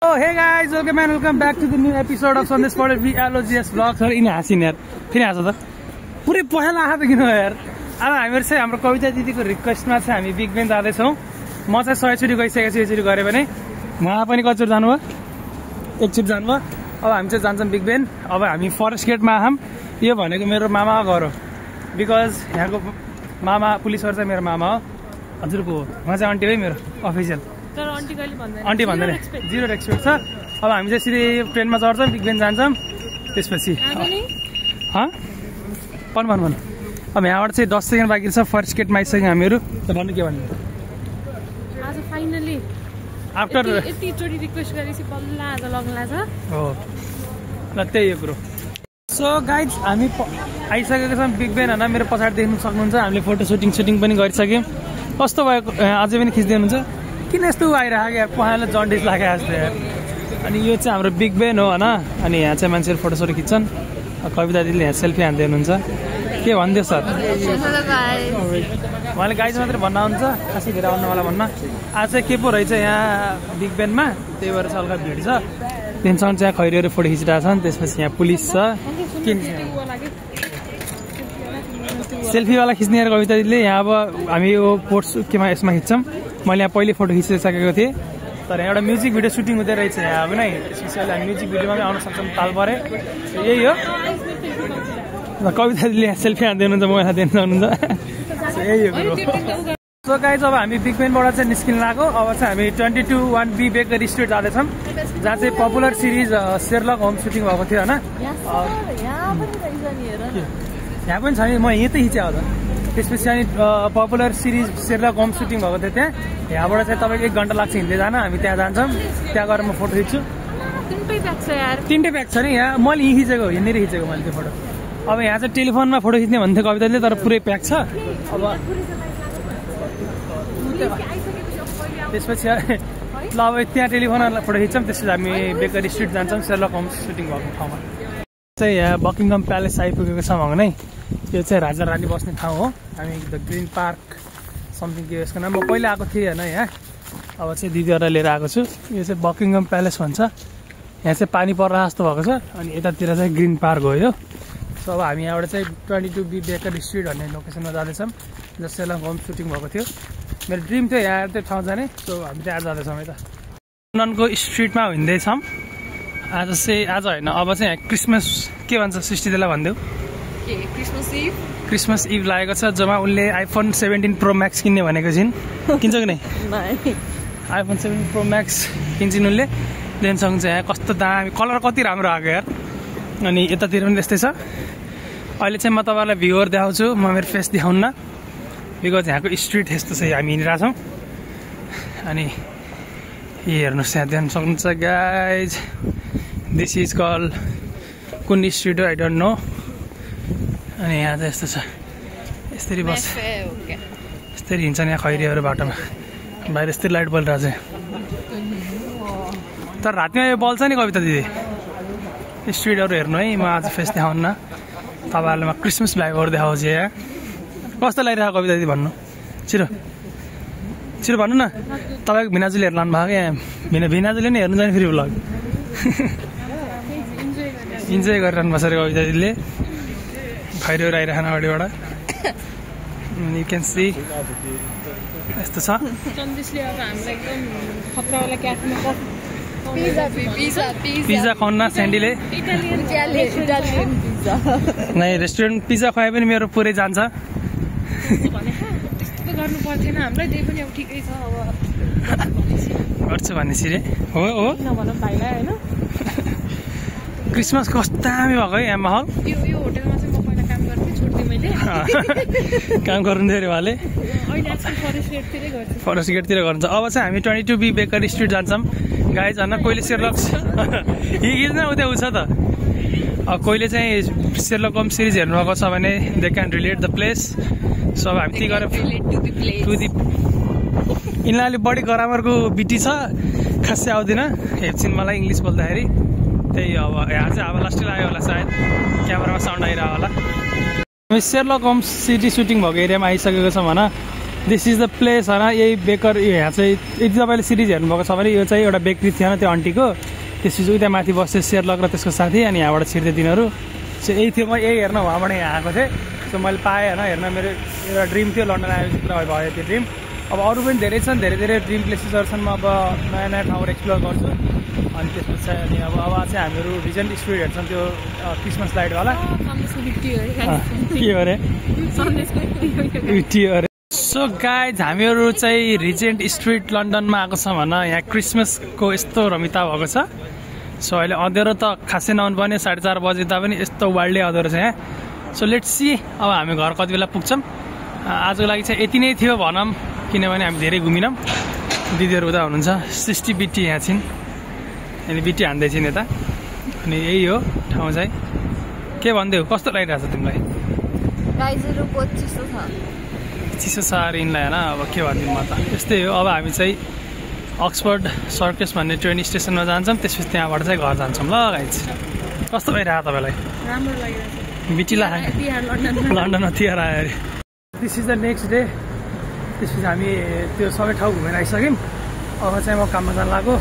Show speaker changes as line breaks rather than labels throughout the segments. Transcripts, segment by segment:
Oh hey guys, welcome and welcome back to the new episode of Sandesh Patel VLOGS vlog. Sir इन हाँसिन यार फेरि हाँस त पुरै पहेँला आएको त किन यार। अब हामीहरु चाहिँ हाम्रो कविता दिदीको रिक्वेस्टमा चाहिँ हामी बिग बेन जाँदैछौँ। म चाहिँ 100 चोटि गइसकेको छु, यसरी गरे भने उहाँ पनि कतिचोटि जानुभयो, एकचोटि जानुभयो। अब हामी चाहिँ जान्छौँ बिग बेन। अब हामी फरेस्ट गेटमा आयौँ। यो भनेको मेरो मामाको घर हो, बिकज यहाँको मामा पुलिसहरु चाहिँ मेरो मामा हो। हजुरको हो, उहाँ चाहिँ आन्टी हो मेरो अफिसियल। तर आन्टी कहिले भन्दैन, आन्टी भन्दैन, जिरो रेस्पेक्ट छ। अब हामी चाहिँ सिधै ट्रेनमा चढ्छौँ, बिग बेन जान्छौँ। त्यसपछि भन अब यहाँबाट चाहिँ 10 सेकेन्ड बाँकी छ, फर्स्ट गेटमा आइसक्यौँ हामीहरू। त भन्नु के भन्नु
आज फाइनली आफ्टर यति चोटी रिक्वेस्ट गरेपछि बल्ल आज लग्ला छ
हो ल त्यही हो कुरो। सो गाइज हामी आइसकेको छौँ बिग बेन होइन। मेरो पछाडि देख्नु सक्नुहुन्छ हामीले फोटो सुटिङ पनि गरिसक्यौँ। कस्तो भएको अझै पनि खिच्दै हुनुहुन्छ, किन यस्तो आइरहेको क्या पहाडलाई जन्डिस लागेको जस्तो यार। अनि यो चाहिँ हाम्रो बिग बेन हो होइन। अनि यहाँ चाहिँ मान्छेहरू फोटोसोटो खिच्छन्। कविता दिदीले यहाँ सेल्फी हान्दै हुनुहुन्छ। के भनिदियो सर? उहाँले गाइज मात्रै भन्नुहुन्छ, खासै धेरै आउनुवाला भन्न। आज चाहिँ के पो रहेछ यहाँ बिग बेनमा, त्यही भएर चाहिँ हल्का भिड छ। त्यहाँसम्म चाहिँ खैरीहरू फोटो खिचिरहेको छन्। त्यसपछि यहाँ पुलिस छ। सेल्फीवाला खिच्ने यार कविता दिदीले। यहाँ अब हामी यो पोर्ट्स केमा यसमा खिच्छौँ। मैले यहाँ पहिले फोटो खिचिसकेको थिएँ, तर एउटा म्युजिक भिडियो सुटिङ हुँदै रहेछ यहाँ अब नै। त्यसपछि हामी म्युजिक भिडियोमा पनि आउन सक्छौँ ताल परे। यही हो कविता दिदीले यहाँ सेल्फी हान्दै हुनुहुन्छ, मोबाइल हान्दै हुनुहुन्छ। यही हो कुरो। सो गाइज अब हामी बिग बेनबाट चाहिँ निस्किन लाग्यो। अब चाहिँ हामी 22-1B बेकर स्ट्रिट जाँदैछौँ, जहाँ चाहिँ पपुलर सिरिज शेरलक होम्स सुटिङ भएको थियो होइन। यहाँ पनि छ नि, म यहीँ त खिचेँ होला। त्यसपछि अनि पपुलर सिरिज शेरलक होम्स सुटिङ भएको थियो त्यहाँ। यहाँबाट चाहिँ तपाईँको 1 घन्टा लाग्छ हिँड्दै जान। हामी त्यहाँ जान्छौँ, त्यहाँ गएर म फोटो खिच्छु। तिनटै प्याक छ नि यहाँ। मैले यहीँ खिचेको, हिँडेर खिचेको मैले त्यो फोटो। अब यहाँ चाहिँ टेलिफोनमा फोटो खिच्ने भन्थ्यो कविताले, तर पुरै प्याक छ। अब त्यसपछि ल अब त्यहाँ टेलिफोनमा फोटो खिच्छौँ। त्यसपछि हामी बेकर स्ट्रिट जान्छौँ, शेरलक होम्स सुटिङ भएको ठाउँमा। चाहिँ यहाँ बकिङहम प्यालेस आइपुगेको छौँ भनौँ नै। यो चाहिँ राजा रानी बस्ने ठाउँ हो। हामी द ग्रिन पार्क समथिङ के यसको नाम। म पहिला आएको थिएँ होइन यहाँ, अब चाहिँ दिदीहरूलाई लिएर आएको छु। यो चाहिँ बकिङहम प्यालेस भन्छ। यहाँ चाहिँ पानी पर्ला जस्तो भएको छ। अनि यतातिर चाहिँ ग्रिन पार्क हो यो। सो अब हामी यहाँबाट चाहिँ 22B बेकर स्ट्रिट भन्ने लोकेसनमा जाँदैछौँ, जहाँ शेरलक होम्स सुटिङ भएको थियो। मेरो ड्रिम थियो यहाँ त्यो ठाउँ जाने। सो हामी त्यहाँ जाँदैछौँ यता लन्डनको स्ट्रिटमा हिँड्दैछौँ। आज होइन, अब चाहिँ यहाँ क्रिसमस के भन्छ सृष्टिदेलाई भनिदेऊ। क्रिसमस इभ लागेको छ, जसमा उनले iPhone 17 Pro Max किन्ने भनेको छिन्। किन्छ कि नै? iPhone 17 Pro Max किन्छन् उनले। लेन्सङ चाहिँ यहाँ कस्तो दामी, कलर कति राम्रो आएको यार। अनि यतातिर पनि त्यस्तै छ। अहिले चाहिँ म तपाईँहरूलाई भ्यूहरू देखाउँछु, म मेरो फेस देखाउन्न, बिकज यहाँको स्ट्रिट यस्तो छ। हामी हिँडिरहेछौँ। अनि हेर्नुहोस् यहाँ देख्न सक्नुहुन्छ गाइज, दिस इज कल कुन स्ट्रिट हो आई डोन्ट नो। अनि यहाँ चाहिँ यस्तो छ, यसरी यसरी हिँड्छन् यहाँ खैरीहरू बाटोमा। बाहिर यस्तै लाइट बलिरहेको छ, तर रातिमा यो बल्छ नि कविता दिदी। स्ट्रिटहरू हेर्नु है, म आज फेस देखाउन्न तपाईँहरूलाई। म क्रिसमस भाइबहरू देखाउँछु यहाँ। कस्तो लागिरहेको कविता दिदी भन्नु, छिटो भन्नु न। तपाईँको भिनाजुले हेर्नु लानुभएको क्या, भिनाजुले नि हेर्नु जाने फेरि भ्लग। इन्जोय गरिरहनु भएको छ अरे कविता दिदीले। खैरीहरू आइरहनु अगाडिबाट यु क्यान सी यस्तो छ। पिज्जा खुवाउन स्यान्डीले नै रेस्टुरेन्ट पिज्जा खुवाए पनि मेरो पुरै जान्छ। गर्नु पर्दैन हामीलाई, त्यही पनि अब ठिकै छ। अब गर्छु भनेपछि रे हो हो नभनौँ भाइलाई होइन। क्रिसमस कस्तो दामी भएको है यहाँ माहौल। यो होटेलमा चाहिँ म पहिला काम गर्थेँ, छोड्थेँ मैले। काम गर्नु थियो अरे उहाँले। फरेस्ट गेटतिर गर्नुहुन्छ। अब चाहिँ हामी 22B बेकर स्ट्रिट जान्छौँ गाइज होइन। कोहीले शेरलक हिँड्न उता उछ त। अब कोहीले चाहिँ शेरलक होम्स सिरिज हेर्नुभएको छ भने they can relate the place. So अब हामी त्यही गरेर यिनीलाई अलिक बढी ग्रामरको बिटी छ, खासै आउँदैन हेप्छिन् मलाई इङ्ग्लिस बोल्दाखेरि। त्यही अब यहाँ चाहिँ अब लास्टै लाग्यो होला सायद, क्यामेरामा साउन्ड आइरह्यो होला। हामी शेरलक होम्स सिटी सुटिङ भएको एरियामा आइसकेको छौँ होइन। दिस इज द प्लेस होइन यही बेकर यहाँ चाहिँ यदि तपाईँले सिरिज हेर्नुभएको छ भने यो चाहिँ एउटा बेकरी थियो त्यो आन्टीको त्यसपछि उता माथि बस्यो सेयरलक र त्यसको साथी अनि यहाँबाट छिर्दै तिनीहरू सो यही थियो म यही हेर्न उहाँबाट यहाँ आएको थिएँ सो मैले पाएँ होइन हेर्न मेरो एउटा ड्रिम थियो लन्डन आएपछि पुरा भयो त्यो ड्रिम अब अरू पनि धेरै छन् धेरै धेरै ड्रिम प्लेसेसहरू छन् म अब नयाँ नयाँ ठाउँहरू एक्सप्लोर गर्छु अनि त्यसपछि चाहिँ अनि अब चाहिँ हामीहरू रिजेन्ट स्ट्रिट हेर्छौँ त्यो क्रिसमस लाइटवाला के हो अरे सो गाइज हामीहरू चाहिँ रिजेन्ट स्ट्रिट लन्डनमा आएको छौँ भन यहाँ क्रिसमसको यस्तो रमिता भएको छ सो अहिले अँध्यारो त खासै नहुनुपर्ने 4:30 बजे तापनि यस्तो वाइल्डै अँध्यारो छ यहाँ सो लेट्स सी अब हामी घर कति बेला पुग्छौँ आजको लागि चाहिँ यति नै थियो भनौँ किनभने हामी धेरै घुमिनौँ दिदीहरू उता हुनुहुन्छ 60 बिटी यहाँ छिन् अनि बिटी हान्दैछिन् यता अनि यही हो ठाउँ चाहिँ के भन्दै हो कस्तो लागिरहेको छ तिमीलाई चिसो छ अरे यिनलाई होइन अब के भनिदिउँ म त यस्तै हो अब हामी चाहिँ अक्सफोर्ड सर्कस भन्ने ट्रेन स्टेसनमा जान्छौँ त्यसपछि त्यहाँबाट चाहिँ घर जान्छौँ ल गाइज कस्तो भइरहेको तपाईँलाई
राम्रो लागिरहेको
बिटी लन्डनमा तिहार आयो अरे this is the next day त्यसपछि हामी त्यो सबै ठाउँ घुमेर आइसक्यौँ अब चाहिँ म काममा जानु लाग्यो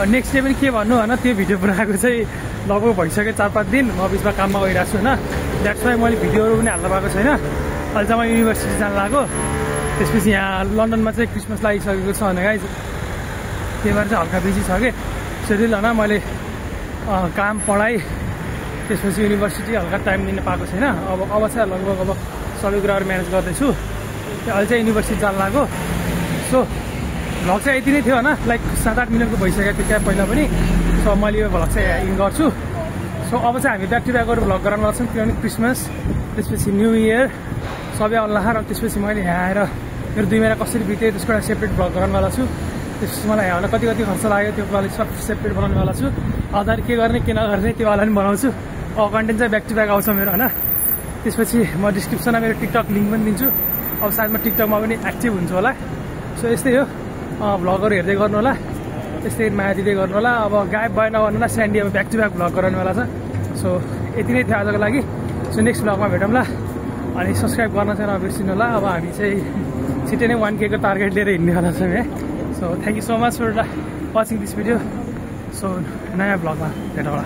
नेक्स्ट डे पनि के भन्नु होइन त्यो भिडियो बनाएको चाहिँ लगभग भइसक्यो 4-5 दिन म बिचमा काममा गइरहेको छु होइन द्याट्स वाइ मैले भिडियोहरू पनि हाल्नु भएको छैन अहिले चाहिँ म युनिभर्सिटी जानु लाग्यो त्यसपछि यहाँ लन्डनमा चाहिँ क्रिसमस लागिसकेको छ भने गाइज त्यही भएर चाहिँ हल्का बिजी छ कि सेड्युल होइन मैले काम पढाइ त्यसपछि युनिभर्सिटी हल्का टाइम दिन पाएको छैन अब चाहिँ लगभग अब सबै कुराहरू म्यानेज गर्दैछु अहिले चाहिँ युनिभर्सिटी जानु लाग्यो सो भ्लग चाहिँ यति नै थियो होइन लाइक 7-8 मिनटको भइसक्यो थियो त्यहाँ पहिला पनि सो मैले यो भ्लग चाहिँ इन गर्छु सो अब चाहिँ हामी ब्याक टु ब्याक गरेर भ्लग गराउन लाग्छौँ किनभने क्रिसमस त्यसपछि न्यू इयर सबै आउला र त्यसपछि मैले यहाँ आएर मेरो 2 महिना कसरी बितेँ त्यसको एउटा सेपरेट भ्लग गराउनुवाला छु त्यसपछि मलाई यहाँलाई कति खर्च लाग्यो त्यो मैले सब सेपरेट बनाउनेवाला छु अगाडि के गर्ने के नगर्ने त्योवाला पनि बनाउँछु अब कन्टेन्ट चाहिँ ब्याक टु ब्याक आउँछ मेरो होइन त्यसपछि म डिस्क्रिप्सनमा मेरो टिकटक लिङ्क पनि दिन्छु अब सायद म टिकटकमा पनि एक्टिभ हुन्छु होला सो यस्तै हो भ्लगहरू हेर्दै गर्नु होला यस्तै माया दिँदै गर्नु होला अब गायब भएन भन्नु होला स्यान्डी अब ब्याक टु ब्याक भ्लग गराउनेवाला छ सो यति नै थियो आजको लागि सो नेक्स्ट भ्लगमा भेटौँला अनि सब्सक्राइब गर्न चाहिँ नबिर्सिनु होला अब हामी चाहिँ छिट्टै नै 1K को टार्गेट लिएर हिँड्नेवाला छौँ है so thank you so much for watching this video so नयाँ भ्लगमा भेटौँला